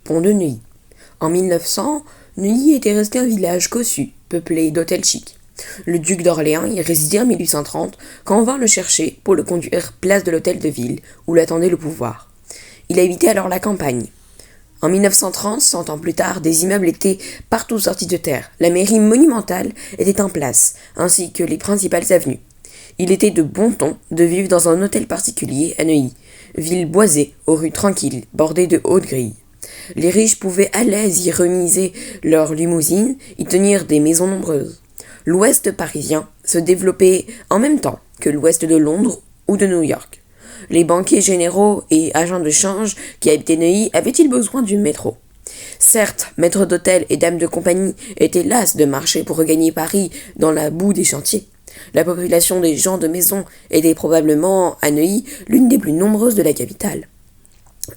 pont de Neuilly. En 1900, Neuilly était resté un village cossu, peuplé d'hôtels chics. Le duc d'Orléans y résidait en 1830 quand on vint le chercher pour le conduire place de l'hôtel de ville où l'attendait le pouvoir. Il habitait alors la campagne. En 1930, 100 ans plus tard, des immeubles étaient partout sortis de terre. La mairie monumentale était en place, ainsi que les principales avenues. Il était de bon ton de vivre dans un hôtel particulier à Neuilly, ville boisée, aux rues tranquilles, bordées de hautes grilles. Les riches pouvaient à l'aise y remiser leurs limousines, y tenir des maisons nombreuses. L'ouest parisien se développait en même temps que l'ouest de Londres ou de New York. Les banquiers généraux et agents de change qui habitaient Neuilly avaient-ils besoin du métro? Certes, maîtres d'hôtel et dames de compagnie étaient las de marcher pour regagner Paris dans la boue des chantiers. La population des gens de maison était probablement, à Neuilly, l'une des plus nombreuses de la capitale.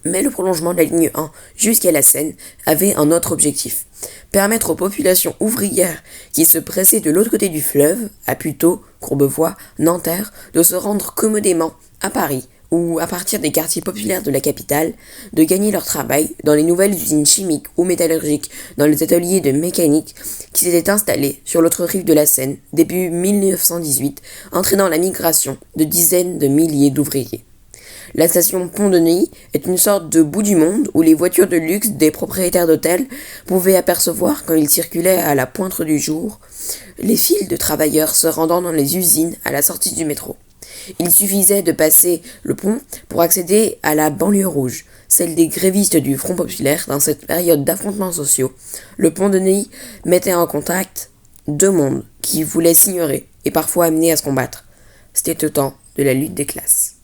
Mais le prolongement de la ligne 1 jusqu'à la Seine avait un autre objectif. Permettre aux populations ouvrières qui se pressaient de l'autre côté du fleuve, à Puteaux, Courbevoie, Nanterre, de se rendre commodément à Paris ou à partir des quartiers populaires de la capitale, de gagner leur travail dans les nouvelles usines chimiques ou métallurgiques, dans les ateliers de mécanique qui s'étaient installés sur l'autre rive de la Seine début 1918, entraînant la migration de dizaines de milliers d'ouvriers. La station Pont de Neuilly est une sorte de bout du monde où les voitures de luxe des propriétaires d'hôtels pouvaient apercevoir, quand ils circulaient à la pointe du jour, les files de travailleurs se rendant dans les usines à la sortie du métro. Il suffisait de passer le pont pour accéder à la banlieue rouge, celle des grévistes du Front populaire dans cette période d'affrontements sociaux. Le pont de Neuilly mettait en contact deux mondes qui voulaient s'ignorer et parfois amener à se combattre. C'était au temps de la lutte des classes.